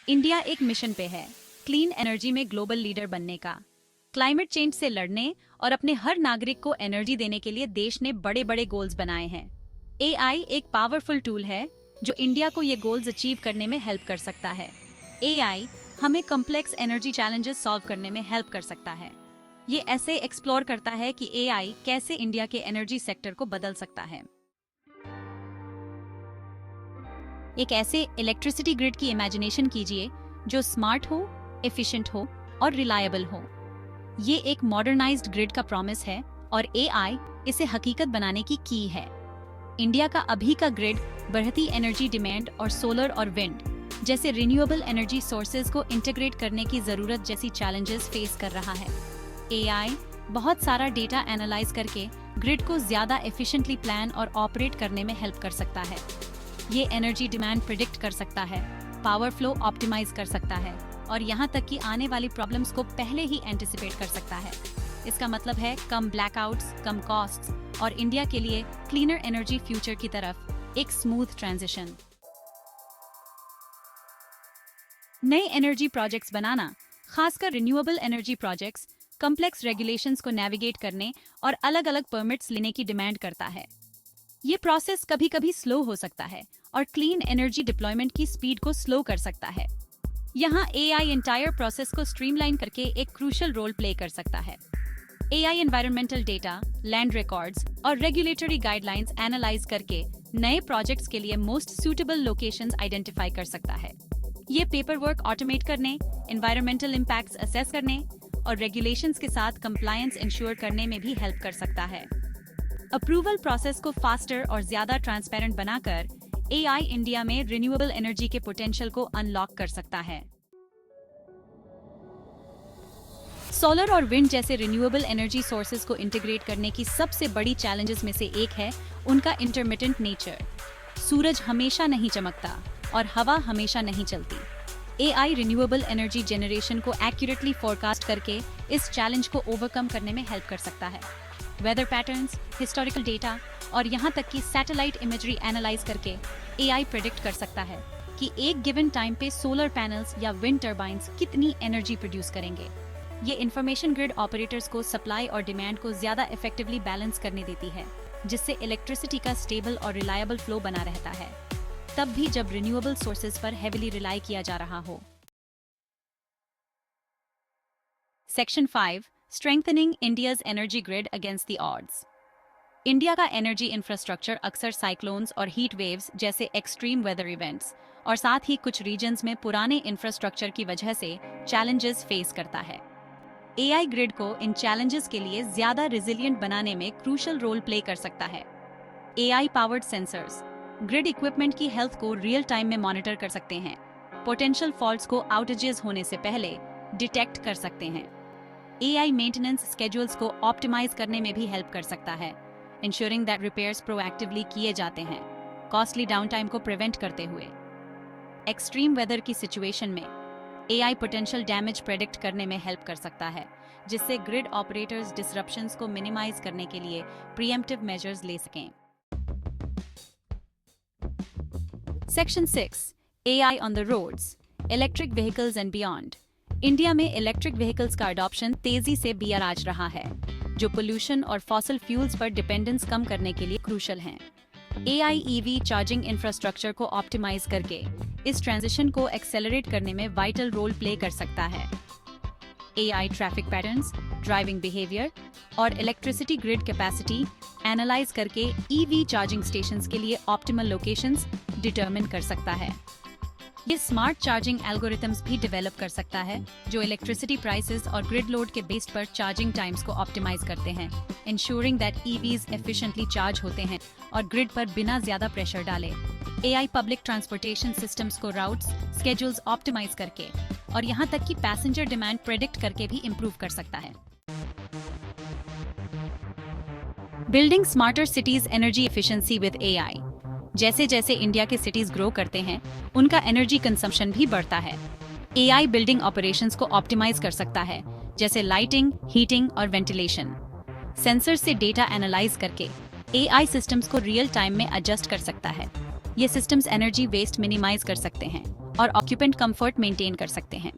India एक mission पे है, क्लीन एनर्जी में ग्लोबल लीडर बनने का। क्लाइमेट चेंज से लड़ने और अपने हर नागरिक को एनर्जी देने के लिए देश ने बड़े बड़े गोल्स बनाए हैं। एआई एक पावरफुल टूल है जो इंडिया को ये गोल्स अचीव करने में हेल्प कर सकता है। एआई हमें कॉम्प्लेक्स एनर्जी चैलेंजेस सॉल्व करने में हेल्प कर सकता है। ये ऐसे एक्सप्लोर करता है कि एआई कैसे इंडिया के एनर्जी सेक्टर को बदल सकता है। एक ऐसे इलेक्ट्रिसिटी ग्रिड की इमेजिनेशन कीजिए जो स्मार्ट हो, एफिशिएंट हो और रिलायबल हो। ये एक मॉडर्नाइज्ड ग्रिड का प्रॉमिस है और एआई इसे हकीकत बनाने की है। इंडिया का अभी का ग्रिड बढ़ती एनर्जी डिमांड और सोलर और विंड जैसे रिन्यूएबल एनर्जी सोर्सेज को इंटीग्रेट करने की जरूरत जैसी चैलेंजेस फेस कर रहा है। एआई बहुत सारा डेटा एनालाइज करके ग्रिड को ज्यादा एफिशिएंटली प्लान और ऑपरेट करने में हेल्प कर सकता है। ये एनर्जी डिमांड प्रिडिक्ट कर सकता है, पावर फ्लो ऑप्टिमाइज कर सकता है और यहाँ तक कि आने वाली प्रॉब्लम्स को पहले ही एंटिसिपेट कर सकता है। इसका मतलब है कम ब्लैकआउट्स, कम कॉस्ट्स और इंडिया के लिए क्लीनर एनर्जी फ्यूचर की तरफ एक स्मूथ ट्रांजिशन। नए एनर्जी प्रोजेक्ट्स बनाना, खासकर renewable energy projects, complex regulations को नेविगेट करने और अलग अलग परमिट्स लेने की डिमांड करता है। ये प्रोसेस कभी कभी स्लो हो सकता है और क्लीन एनर्जी डिप्लॉयमेंट की स्पीड को स्लो कर सकता है। यहाँ एआई एंटायर प्रोसेस को स्ट्रीमलाइन करके एक क्रूशियल रोल प्ले कर सकता है। AI environmental data, land records और रेगुलेटरी गाइडलाइंस एनालाइज करके नए प्रोजेक्ट्स के लिए मोस्ट सूटेबल लोकेशंस आइडेंटिफाई कर सकता है। ये पेपर वर्क ऑटोमेट करने, एनवायरमेंटल इम्पैक्ट्स असेस करने और रेगुलेशंस के साथ कंप्लायंस इंश्योर करने में भी हेल्प कर सकता है। अप्रूवल प्रोसेस को फास्टर और ज्यादा ट्रांसपेरेंट बनाकर एआई इंडिया में रिन्यूएबल एनर्जी के पोटेंशियल को अनलॉक कर सकता है। सोलर और विंड जैसे रिन्यूएबल एनर्जी सोर्सेज को इंटीग्रेट करने की सबसे बड़ी चैलेंजेस में से एक है उनका इंटरमिटेंट नेचर। सूरज हमेशा नहीं चमकता और हवा हमेशा नहीं चलती। एआई रिन्यूएबल एनर्जी जनरेशन को एक्यूरेटली फोरकास्ट करके इस चैलेंज को ओवरकम करने में हेल्प कर सकता है। वेदर पैटर्न्स, हिस्टोरिकल डेटा और यहाँ तक कि सैटेलाइट इमेजरी एनालाइज करके एआई प्रेडिक्ट कर सकता है कि एक गिवन टाइम पे सोलर पैनल्स या विंड टर्बाइंस कितनी एनर्जी प्रोड्यूस करेंगे। ये इन्फॉर्मेशन ग्रिड ऑपरेटर्स को सप्लाई और डिमांड को ज्यादा इफेक्टिवली बैलेंस करने देती है, जिससे इलेक्ट्रिसिटी का स्टेबल और रिलायबल फ्लो बना रहता है, तब भी जब रिन्यूएबल सोर्सेज पर हेविली रिलाई किया जा रहा हो। Section 5, strengthening India's energy grid against the odds. India का एनर्जी इंफ्रास्ट्रक्चर अक्सर साइक्लोन्स और हीट वेव्स जैसे एक्सट्रीम वेदर इवेंट्स और साथ ही कुछ रीजन्स में पुराने इंफ्रास्ट्रक्चर की वजह से चैलेंजेस फेस करता है। एआई ग्रिड को इन चैलेंजेस के लिए ज्यादा रिजिलियंट बनाने में क्रूशियल रोल प्ले कर सकता है। AI powered sensors grid equipment की हेल्थ को रियल टाइम में मॉनिटर कर सकते हैं, पोटेंशियल फॉल्ट्स को आउटेजेस होने से पहले डिटेक्ट कर सकते हैं। एआई मेंटेनेंस स्केड्यूल्स को ऑप्टिमाइज करने में भी हेल्प कर सकता है, इंश्योरिंग दैट रिपेयर्स प्रोएक्टिवली किए जाते हैं, कॉस्टली डाउनटाइम को प्रिवेंट करते हुए। एक्सट्रीम वेदर की सिचुएशन में एआई पोटेंशियल डैमेज प्रेडिक्ट करने में हेल्प कर सकता है, जिससे ग्रिड ऑपरेटर्स डिसरप्शंस को मिनिमाइज करने के लिए प्रीएम्प्टिव मेजर्स ले सकें। Section 6, AI on the roads, electric vehicles and beyond. India में इलेक्ट्रिक व्हीकल्स का अडॉप्शन तेजी से बियाराज रहा है, जो पोल्यूशन और फॉसिल फ्यूल्स पर डिपेंडेंस कम करने के लिए क्रूशल हैं। एआई ईवी चार्जिंग इंफ्रास्ट्रक्चर को ऑप्टिमाइज करके इस ट्रांजिशन को एक्सेलरेट करने में वाइटल रोल प्ले कर सकता है। AI traffic patterns, driving behaviour और इलेक्ट्रिसिटी ग्रिड कैपेसिटी एनालाइज करके ईवी चार्जिंग स्टेशंस के लिए ऑप्टिमल लोकेशंस डिटरमिन कर सकता है। ये स्मार्ट चार्जिंग एल्गोरिथम्स भी डेवलप कर सकता है, जो इलेक्ट्रिसिटी प्राइसेस और ग्रिड लोड के बेस्ड पर चार्जिंग टाइम्स को ऑप्टिमाइज करते हैं, ensuring that EVs efficiently charge होते हैं और ग्रिड पर बिना ज्यादा प्रेशर डाले। एआई पब्लिक ट्रांसपोर्टेशन सिस्टम्स को राउट्स, स्केड्यूल्स ऑप्टिमाइज करके और यहाँ तक कि पैसेंजर डिमांड प्रेडिक्ट करके भी इम्प्रूव कर सकता है। Building smarter cities energy efficiency with AI. जैसे जैसे इंडिया के सिटीज ग्रो करते हैं, उनका एनर्जी कंजम्पशन भी बढ़ता है। एआई बिल्डिंग ऑपरेशंस को ऑप्टिमाइज कर सकता है, जैसे लाइटिंग, हीटिंग और वेंटिलेशन। सेंसर से डेटा एनालाइज करके एआई सिस्टम्स को रियल टाइम में एडजस्ट कर सकता है। ये सिस्टम्स एनर्जी वेस्ट मिनिमाइज कर सकते हैं और ऑक्यूपेंट कंफर्ट मेंटेन कर सकते हैं।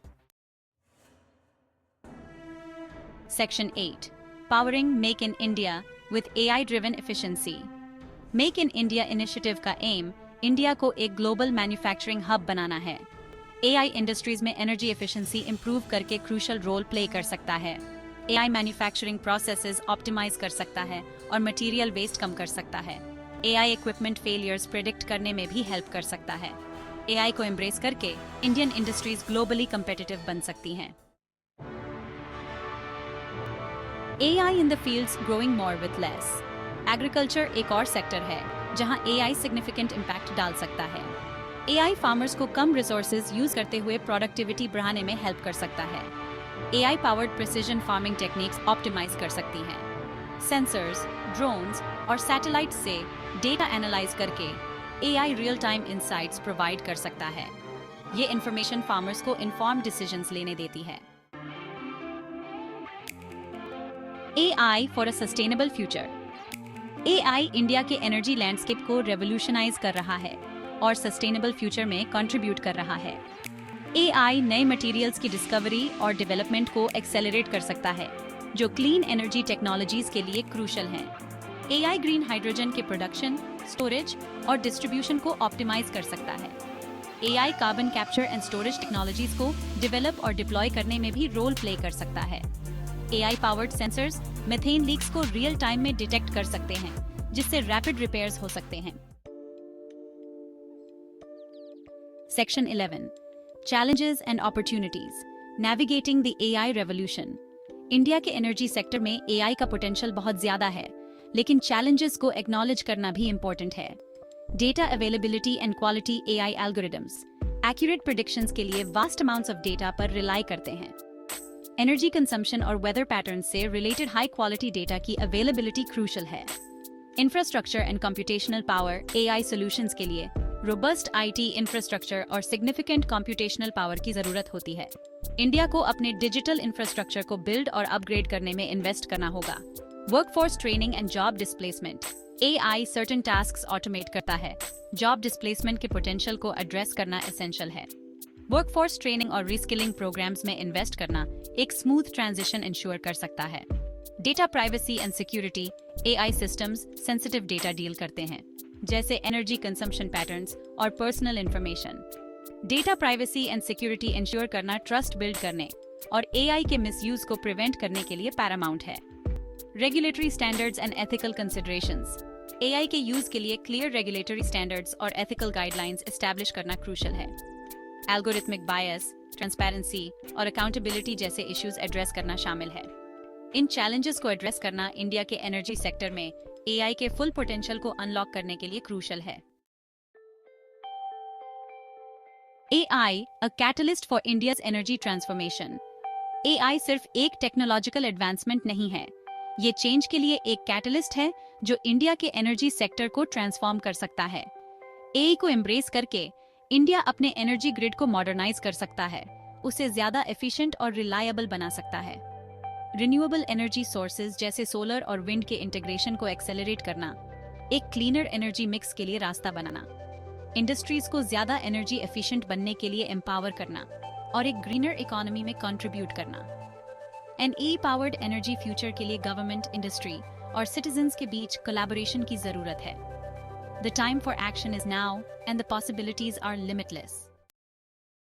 Section 8 powering make in India with AI driven efficiency. Make in India initiative का एम इंडिया को एक ग्लोबल मैन्युफैक्चरिंग हब बनाना है। एआई इंडस्ट्रीज में एनर्जी एफिशिएंसी इंप्रूव करके क्रूशल रोल प्ले कर सकता है। एआई मैन्युफैक्चरिंग प्रोसेसेस ऑप्टिमाइज कर सकता है और मटेरियल वेस्ट कम कर सकता है। एआई इक्विपमेंट फेलियर्स प्रेडिक्ट करने में भी हेल्प कर सकता है। एआई को एम्ब्रेस करके इंडियन इंडस्ट्रीज ग्लोबली कंपेटिटिव बन सकती हैं। AI in the fields growing more with less. Agriculture एक और सेक्टर है जहां एआई सिग्निफिकेंट इम्पैक्ट डाल सकता है। एआई फार्मर्स को कम रिसोर्सेज यूज करते हुए प्रोडक्टिविटी बढ़ाने में हेल्प कर सकता है। AI powered precision farming techniques optimise कर सकती हैं। सेंसर्स, ड्रोन्स और सैटेलाइट से डेटा एनालाइज करके AI real time insights provide कर सकता है। ये इंफॉर्मेशन फार्मर्स को इन्फॉर्म्ड डिसीजंस लेने देती है। AI for a sustainable future. AI India के एनर्जी लैंडस्केप को रेवोल्यूशनाइज कर रहा है और सस्टेनेबल फ्यूचर में कंट्रीब्यूट कर रहा है। एआई नए मटेरियल्स की डिस्कवरी और डेवलपमेंट को एक्सेलरेट कर सकता है, जो क्लीन एनर्जी टेक्नोलॉजीज के लिए क्रूशल हैं। एआई ग्रीन हाइड्रोजन के प्रोडक्शन, स्टोरेज और डिस्ट्रीब्यूशन को ऑप्टिमाइज कर सकता है। AI carbon capture and storage technologies को डेवलप और डिप्लॉय करने में भी रोल प्ले कर सकता है। AI powered sensors methane leaks को रियल टाइम में डिटेक्ट कर सकते हैं, जिससे रैपिड रिपेयर्स हो सकते हैं। Section 11 Challenges and Opportunities Navigating the AI Revolution। India के एनर्जी सेक्टर में एआई का पोटेंशियल बहुत ज्यादा है, लेकिन चैलेंजेस को एक्नॉलेज करना भी इंपॉर्टेंट है। Data availability and quality. AI algorithms accurate predictions के लिए वास्ट अमाउंट्स ऑफ डेटा पर रिलाई करते हैं। एनर्जी कंजम्पशन और वेदर पैटर्न्स से रिलेटेड हाई क्वालिटी डेटा की अवेलेबिलिटी क्रूशल है। Infrastructure and computational power. AI solutions के लिए रोबस्ट आईटी इंफ्रास्ट्रक्चर और सिग्निफिकेंट कंप्यूटेशनल पावर की जरूरत होती है। इंडिया को अपने डिजिटल इंफ्रास्ट्रक्चर को बिल्ड और अपग्रेड करने में इन्वेस्ट करना होगा। Workforce training and job displacement. AI certain tasks automate करता है। जॉब डिस्प्लेसमेंट के पोटेंशियल को एड्रेस करना एसेंशियल है। वर्कफोर्स ट्रेनिंग और रीस्किलिंग प्रोग्राम्स में इन्वेस्ट करना एक स्मूथ ट्रांजिशन इंश्योर कर सकता है। Data privacy and security. AI systems sensitive data deal करते हैं, जैसे एनर्जी कंजम्पशन पैटर्न्स और personal information. Data privacy and security ensure करना ट्रस्ट बिल्ड करने और एआई के मिसयूज को प्रिवेंट करने के लिए पैरामाउंट है। Regulatory standards and ethical considerations. AI के यूज के लिए क्लियर रेगुलेटरी स्टैंडर्ड्स और एथिकल गाइडलाइंस एस्टैब्लिश करना क्रूशल है। एल्गोरिथमिक बायस, ट्रांसपेरेंसी और अकाउंटेबिलिटी जैसे इश्यूज एड्रेस करना शामिल है। इन चैलेंजेस को एड्रेस करना इंडिया के एनर्जी सेक्टर में एआई के फुल पोटेंशियल को अनलॉक करने के लिए क्रूशल है। AI a catalyst for India's energy transformation. AI सिर्फ एक टेक्नोलॉजिकल एडवांसमेंट नहीं है, ये चेंज के लिए एक कैटलिस्ट है जो इंडिया के एनर्जी सेक्टर को ट्रांसफॉर्म कर सकता है। एआई को एम्ब्रेस करके इंडिया अपने एनर्जी ग्रिड को मॉडर्नाइज कर सकता है, उसे ज्यादा एफिशिएंट और रिलायबल बना सकता है। रिन्यूएबल एनर्जी सोर्सेज जैसे सोलर और विंड के इंटीग्रेशन को एक्सेलरेट करना, एक क्लीनर एनर्जी मिक्स के लिए रास्ता बनाना, इंडस्ट्रीज को ज्यादा एनर्जी एफिशिएंट बनने के लिए एम्पावर करना और एक ग्रीनर इकोनॉमी में कंट्रीब्यूट करना। एआई पावर्ड एनर्जी फ्यूचर के लिए गवर्नमेंट, इंडस्ट्री और सिटीजन्स के बीच कोलैबोरेशन की जरूरत है। The time for action is now and the possibilities are limitless.